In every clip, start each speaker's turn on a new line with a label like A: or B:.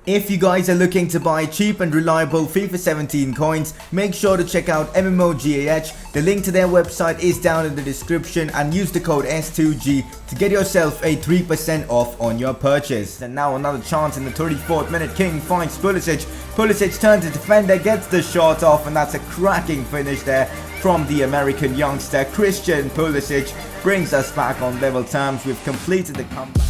A: If you guys are looking to buy cheap and reliable FIFA 17 coins, make sure to check out MMOGAH. The link to their website is down in the description and use the code S2G to get yourself a 3% off on your purchase. And now another chance in the 34th minute. King finds Pulisic. Pulisic turns to defender, gets the shot off, and that's a cracking finish there from the American youngster. Christian Pulisic brings us back on level terms. We've completed the comeback.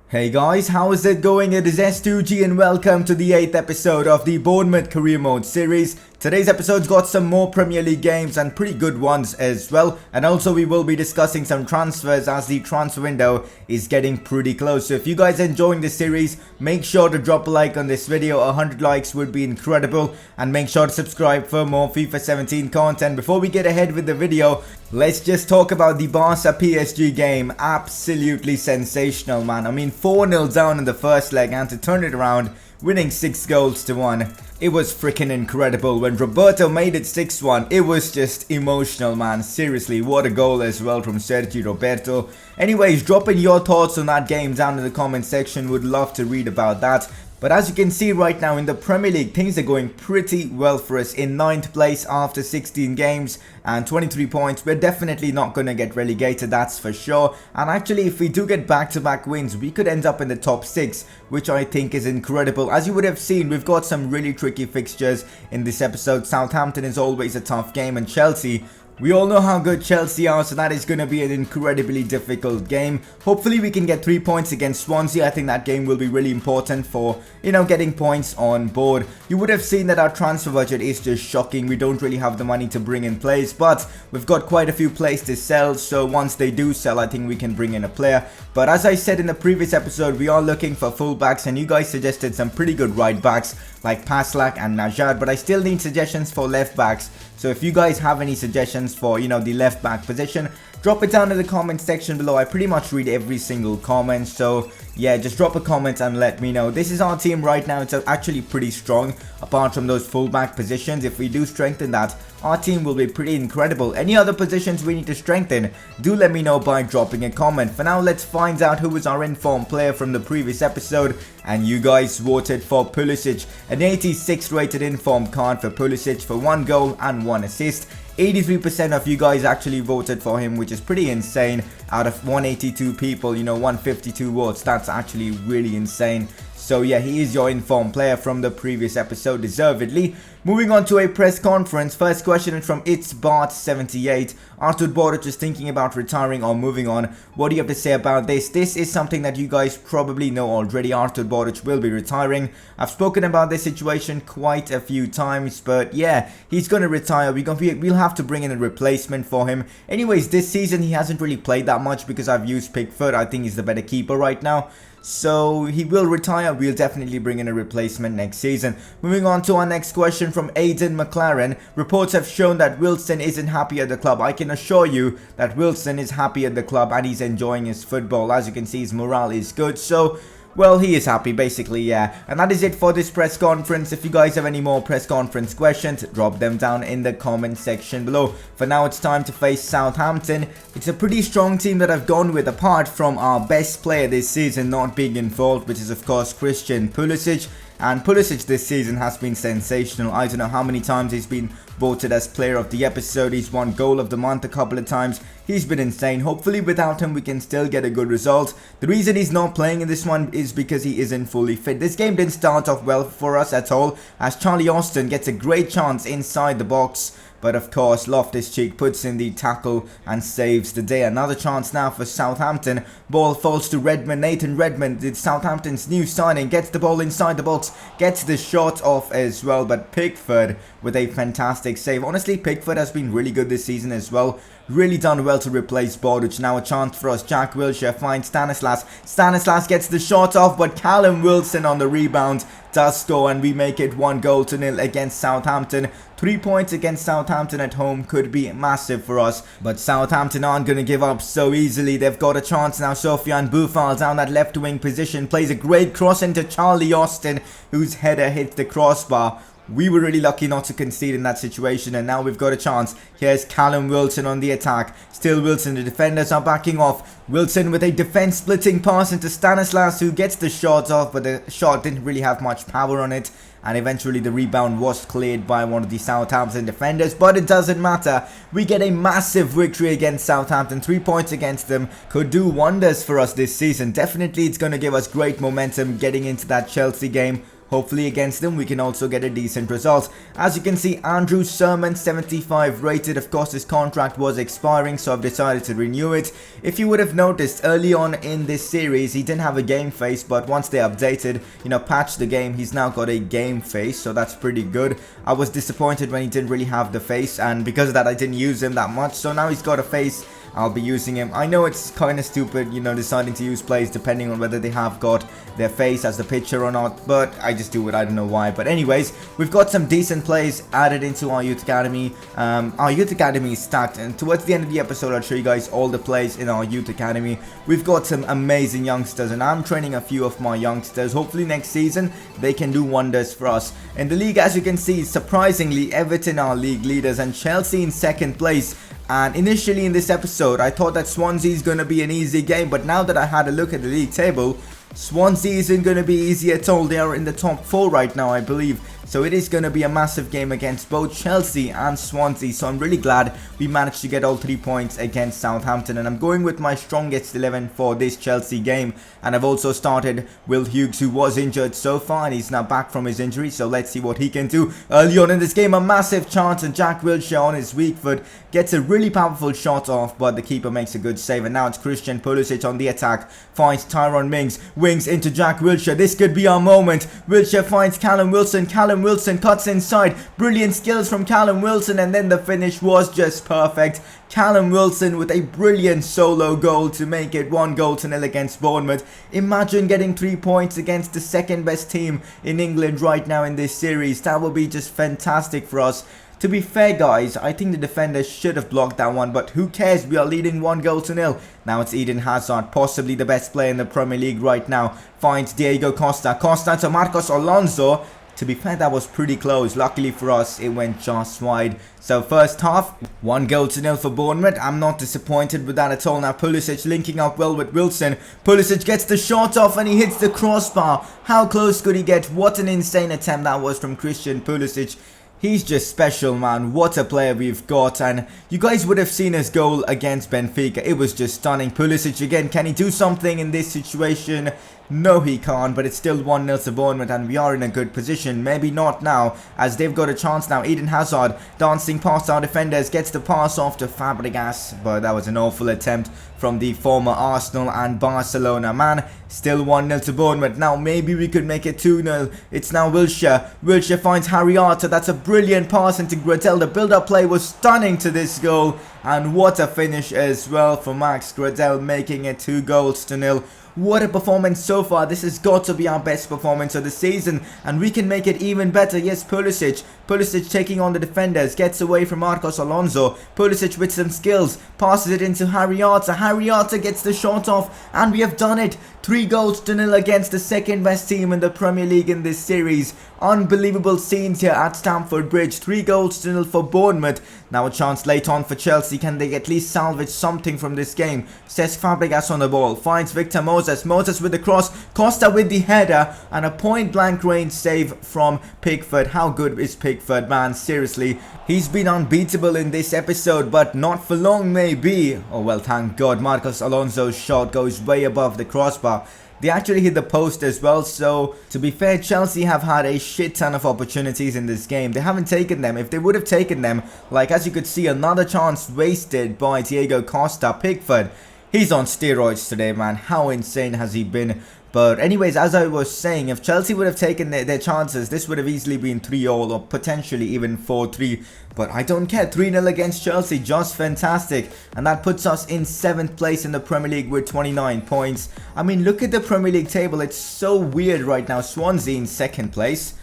A: Hey guys, how is it going? It is S2G and welcome to the 8th episode of the Bournemouth Career Mode series. Today's episode's got some more Premier League games and pretty good ones as well. And also we will be discussing some transfers as the transfer window is getting pretty close. So if you guys are enjoying this series, make sure to drop a like on this video. 100 likes would be incredible. And make sure to subscribe for more FIFA 17 content. Before we get ahead with the video, let's just talk about the Barca PSG game. Absolutely sensational, man. I mean, 4-0 down in the first leg and to turn it around, winning 6 goals to 1. It was freaking incredible. When Roberto made it 6-1, it was just emotional, man. Seriously, what a goal as well from Sergio Roberto. Anyways, drop in your thoughts on that game down in the comment section. Would love to read about that. But as you can see right now in the Premier League, things are going pretty well for us. In 9th place after 16 games and 23 points. We're definitely not going to get relegated, that's for sure. And actually, if we do get back-to-back wins, we could end up in the top 6, which I think is incredible. As you would have seen, we've got some really tricky fixtures in this episode. Southampton is always a tough game, and Chelsea, we all know how good Chelsea are, so that is going to be an incredibly difficult game. Hopefully we can get 3 points against Swansea. I think that game will be really important for, getting points on board. You would have seen that our transfer budget is just shocking. We don't really have the money to bring in players, but we've got quite a few players to sell. So once they do sell, I think we can bring in a player. But as I said in the previous episode, we are looking for fullbacks, and you guys suggested some pretty good right backs like Paslak and Najad, but I still need suggestions for left backs. So if you guys have any suggestions for, the left back position, drop it down in the comment section below. I pretty much read every single comment, so yeah, just drop a comment and let me know. This is our team right now. It's actually pretty strong apart from those fullback positions. If we do strengthen that, our team will be pretty incredible. Any other positions we need to strengthen, do let me know by dropping a comment. For now, let's find out who was our informed player from the previous episode. And you guys voted for Pulisic. An 86 rated informed card for Pulisic for 1 goal and 1 assist. 83% of you guys actually voted for him, which is pretty insane. Out of 182 people, 152 votes. That's actually really insane. So yeah, he is your informed player from the previous episode, deservedly. Moving on to a press conference. First question is from It's Bart78. Artur Boruc is thinking about retiring or moving on. What do you have to say about this? This is something that you guys probably know already. Artur Boruc will be retiring. I've spoken about this situation quite a few times, but yeah, he's going to retire. We'll have to bring in a replacement for him. Anyways, this season he hasn't really played that much because I've used Pickford. I think he's the better keeper right now. So he will retire. We'll definitely bring in a replacement next season. Moving on to our next question from Aidan McLaren. Reports have shown that Wilson isn't happy at the club. I can assure you that Wilson is happy at the club and he's enjoying his football. As you can see, his morale is good. So, well, he is happy, basically, yeah. And that is it for this press conference. If you guys have any more press conference questions, drop them down in the comment section below. For now, it's time to face Southampton. It's a pretty strong team that I've gone with, apart from our best player this season not being involved, which is, of course, Christian Pulisic. And Pulisic this season has been sensational. I don't know how many times he's been voted as player of the episode. He's won goal of the month a couple of times. He's been insane. Hopefully without him we can still get a good result. The reason he's not playing in this one is because he isn't fully fit. This game didn't start off well for us at all, as Charlie Austin gets a great chance inside the box. But of course, Loftus-Cheek puts in the tackle and saves the day. Another chance now for Southampton. Ball falls to Redmond. Nathan Redmond, it's Southampton's new signing, gets the ball inside the box, gets the shot off as well. But Pickford with a fantastic save. Honestly, Pickford has been really good this season as well. Really done well to replace Boruc. Now a chance for us. Jack Wilshere finds Stanislas. Stanislas gets the shot off, but Callum Wilson on the rebound does score, and we make it 1-0 against Southampton. 3 points against Southampton at home could be massive for us, but Southampton aren't going to give up so easily. They've got a chance now. Sofiane Boufal down that left wing position plays a great cross into Charlie Austin, whose header hits the crossbar. We were really lucky not to concede in that situation, and now we've got a chance. Here's Callum Wilson on the attack. Still Wilson, the defenders are backing off. Wilson with a defense splitting pass into Stanislas, who gets the shot off, but the shot didn't really have much power on it. And eventually the rebound was cleared by one of the Southampton defenders, but it doesn't matter. We get a massive victory against Southampton. 3 points against them could do wonders for us this season. Definitely it's going to give us great momentum getting into that Chelsea game. Hopefully against them we can also get a decent result. As you can see, Andrew Sermon, 75 rated. Of course his contract was expiring, so I've decided to renew it. If you would have noticed early on in this series, he didn't have a game face, but once they updated, patched the game, he's now got a game face, so that's pretty good. I was disappointed when he didn't really have the face, and because of that I didn't use him that much, so now he's got a face. I'll be using him. I know it's kind of stupid, deciding to use players depending on whether they have got their face as the picture or not, but I just do it. I don't know why. But anyways, we've got some decent players added into our youth academy. Our youth academy is stacked, and towards the end of the episode I'll show you guys all the players in our youth academy. We've got some amazing youngsters, and I'm training a few of my youngsters. Hopefully next season they can do wonders for us. In the league, as you can see, surprisingly Everton are league leaders and Chelsea in second place. And initially in this episode, I thought that Swansea is going to be an easy game, but now that I had a look at the league table, Swansea isn't going to be easy at all. They are in the top 4 right now, I believe. So it is going to be a massive game against both Chelsea and Swansea. So I'm really glad we managed to get all 3 points against Southampton. And I'm going with my strongest 11 for this Chelsea game. And I've also started Will Hughes, who was injured so far, and he's now back from his injury. So let's see what he can do. Early on in this game, a massive chance, and Jack Wilshere on his weak foot gets a really powerful shot off, but the keeper makes a good save. And now it's Christian Pulisic on the attack. Finds Tyrone Mings. Wings into Jack Wilshere. This could be our moment. Wilshere finds Callum Wilson. Callum Wilson cuts inside. Brilliant skills from Callum Wilson, and then the finish was just perfect. Callum Wilson with a brilliant solo goal to make it 1-0 against Bournemouth. Imagine getting 3 points against the second best team in England right now in this series. That would be just fantastic for us. To be fair, guys, I think the defenders should have blocked that one, but who cares? We are leading 1-0. Now it's Eden Hazard, possibly the best player in the Premier League right now. Finds Diego Costa. Costa to Marcos Alonso. To be fair, that was pretty close. Luckily for us, it went just wide. So first half, 1-0 for Bournemouth. I'm not disappointed with that at all. Now Pulisic linking up well with Wilson. Pulisic gets the shot off and he hits the crossbar. How close could he get? What an insane attempt that was from Christian Pulisic. He's just special, man. What a player we've got. And you guys would have seen his goal against Benfica. It was just stunning. Pulisic again. Can he do something in this situation? No, he can't, but it's still 1-0 to Bournemouth, and we are in a good position. Maybe not now, as they've got a chance now. Eden Hazard dancing past our defenders, gets the pass off to Fabregas, but that was an awful attempt from the former Arsenal and Barcelona man. Still 1-0 to Bournemouth. Now maybe we could make it 2-0. It's now Wilshere. Wilshere finds Harry Arter. That's a brilliant pass into Gradel. The build-up play was stunning to this goal, and what a finish as well for Max Gradel, making it 2-0. What a performance so far. This has got to be our best performance of the season, and we can make it even better. Yes, Pulisic. Pulisic taking on the defenders, gets away from Marcos Alonso. Pulisic with some skills, passes it into Harry Arter. Harry Arter gets the shot off, and we have done it. 3-0 against the second best team in the Premier League in this series. Unbelievable scenes here at Stamford Bridge. 3-0 for Bournemouth. Now a chance late on for Chelsea. Can they at least salvage something from this game? Cesc Fabregas on the ball. Finds Victor Moses. Moses with the cross. Costa with the header. And a point-blank range save from Pickford. How good is Pickford, man? Seriously. He's been unbeatable in this episode, but not for long maybe. Oh well, thank God. Marcos Alonso's shot goes way above the crossbar. They actually hit the post as well, so to be fair, Chelsea have had a shit ton of opportunities in this game. They haven't taken them. If they would have taken them, like as you could see, another chance wasted by Diego Costa. Pickford, he's on steroids today, man. How insane has he been? But anyways, as I was saying, if Chelsea would have taken their chances, this would have easily been 3-0 or potentially even 4-3. But I don't care. 3-0 against Chelsea, just fantastic. And that puts us in 7th place in the Premier League with 29 points. I mean, look at the Premier League table. It's so weird right now. Swansea in 2nd place.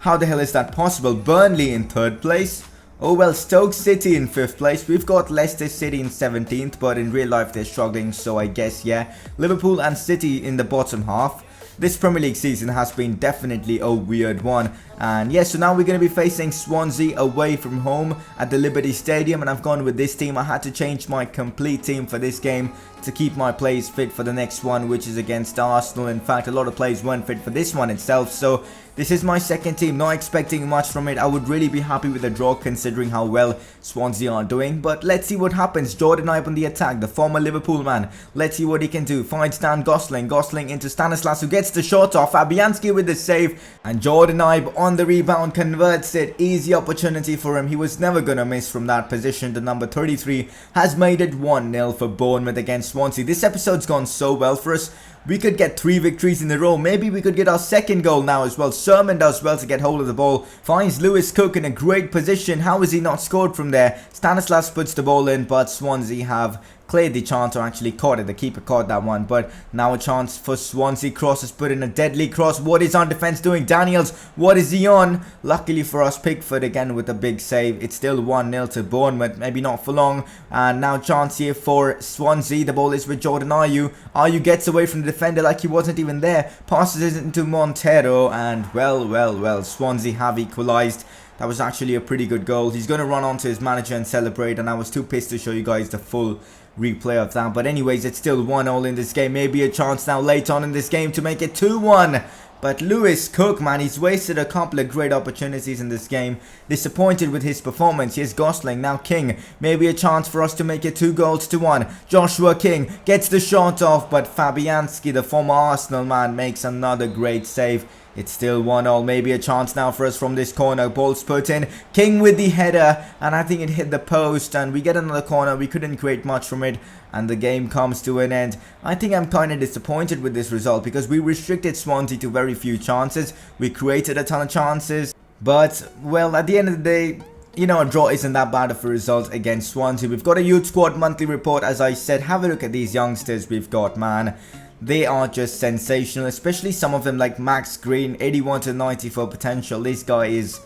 A: How the hell is that possible? Burnley in 3rd place. Oh well, Stoke City in 5th place. We've got Leicester City in 17th, but in real life they're struggling, so I guess, yeah. Liverpool and City in the bottom half. this Premier League season has been definitely a weird one. And yeah, so now we're going to be facing Swansea away from home at the Liberty Stadium, and I've gone with this team. I had to change my complete team for this game to keep my players fit for the next one, which is against Arsenal. In fact, a lot of players weren't fit for this one itself, so this is my second team. Not expecting much from it. I would really be happy with a draw considering how well Swansea are doing, but let's see what happens. Jordan Ibe on the attack, the former Liverpool man. Let's see what he can do. Finds Dan Gosling. Gosling into Stanislas, who gets the shot off. Fabianski with the save, and Jordan Ibe on the rebound converts it. Easy opportunity for him. He was never going to miss from that position. The number 33 has made it 1-0 for Bournemouth against Swansea. This episode's gone so well for us. We could get 3 victories in a row. Maybe we could get our second goal now as well. Sermon does well to get hold of the ball. Finds Lewis Cook in a great position. How has he not scored from there? Stanislas puts the ball in, but Swansea have cleared the chance, or actually caught it. The keeper caught that one, but now a chance for Swansea. Cross has put in a deadly cross. What is our defense doing? Daniels, what is he on? Luckily for us, Pickford again with a big save. It's still 1-0 to Bournemouth, maybe not for long. And now chance here for Swansea. The ball is with Jordan Ayew. Ayew gets away from the defender like he wasn't even there. Passes it into Montero, and well, Swansea have equalised. That was actually a pretty good goal. He's going to run onto his manager and celebrate, and I was too pissed to show you guys the full replay of that. But anyways, it's still 1-0 in this game. Maybe a chance now late on in this game to make it 2-1. But Lewis Cook, man, he's wasted a couple of great opportunities in this game. Disappointed with his performance. Here's Gosling, now King. Maybe a chance for us to make it 2-1. Joshua King gets the shot off, but Fabianski, the former Arsenal man, makes another great save. It's still 1-0. Maybe a chance now for us from this corner. Ball's put in. King with the header, and I think it hit the post, and we get another corner. We couldn't create much from it, and the game comes to an end. I think I'm kind of disappointed with this result because we restricted Swansea to very few chances. We created a ton of chances, but, well, at the end of the day, you know, a draw isn't that bad of a result against Swansea. We've got a youth squad monthly report, as I said. Have a look at these youngsters we've got, man. They are just sensational, especially some of them like Max Green, 81 to 94 potential. This guy is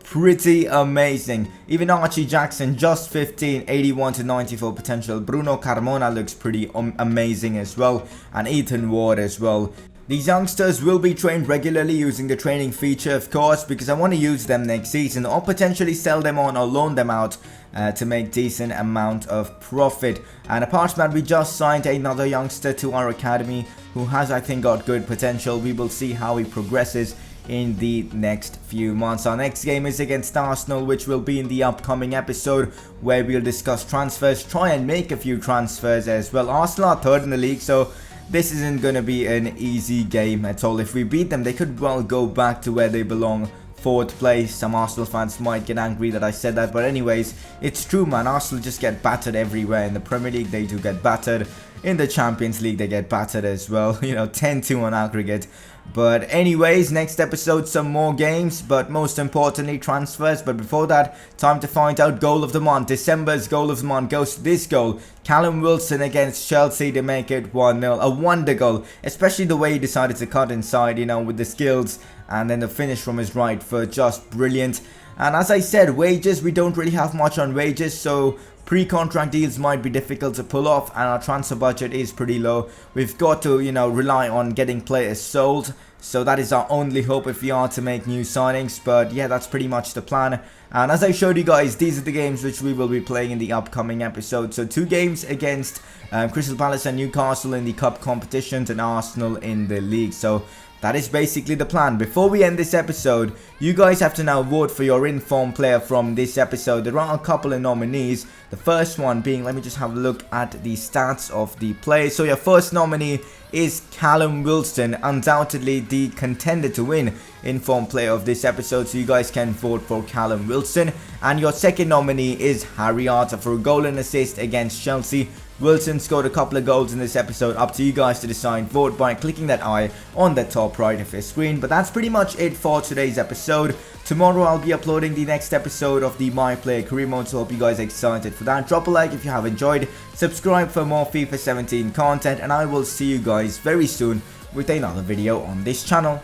A: pretty amazing. Even Archie Jackson, just 15, 81 to 94 potential. Bruno Carmona looks pretty amazing as well, and Ethan Ward as well. These youngsters will be trained regularly using the training feature, of course, because I want to use them next season, or potentially sell them on or loan them out to make decent amount of profit. And apart from that, we just signed another youngster to our academy who has, I think, got good potential. We will see how he progresses in the next few months. Our next game is against Arsenal, which will be in the upcoming episode, where we'll discuss transfers, try and make a few transfers as well. Arsenal are third in the league, so this isn't going to be an easy game at all. If we beat them, they could well go back to where they belong, 4th place. Some Arsenal fans might get angry that I said that, but anyways, it's true, man. Arsenal just get battered everywhere. In the Premier League, they do get battered. In the Champions League, they get battered as well. You know, 10-2 on aggregate. But anyways, next episode, some more games, but most importantly, transfers. But before that, time to find out goal of the month. December's goal of the month goes to this goal. Callum Wilson against Chelsea to make it 1-0. A wonder goal, especially the way he decided to cut inside, you know, with the skills. And then the finish from his right foot, just brilliant. And as I said, wages, we don't really have much on wages, so pre-contract deals might be difficult to pull off, and our transfer budget is pretty low. We've got to, you know, rely on getting players sold, so that is our only hope if we are to make new signings. But yeah, that's pretty much the plan. And as I showed you guys, these are the games which we will be playing in the upcoming episode. So 2 games against Crystal Palace and Newcastle in the cup competitions, and Arsenal in the league. So that is basically the plan. Before we end this episode, you guys have to now vote for your informed player from this episode. There are a couple of nominees. The first one being, let me just have a look at the stats of the players. So your first nominee is Callum Wilson, undoubtedly the contender to win informed player of this episode. So you guys can vote for Callum Wilson. And your second nominee is Harry Arter for a goal and assist against Chelsea. Wilson scored a couple of goals in this episode. Up to you guys to decide. Vote by clicking that eye on the top right of your screen. But that's pretty much it for today's episode. Tomorrow I'll be uploading the next episode of the My Player Career Mode, so hope you guys are excited for that. Drop a like if you have enjoyed. Subscribe for more FIFA 17 content, and I will see you guys very soon with another video on this channel.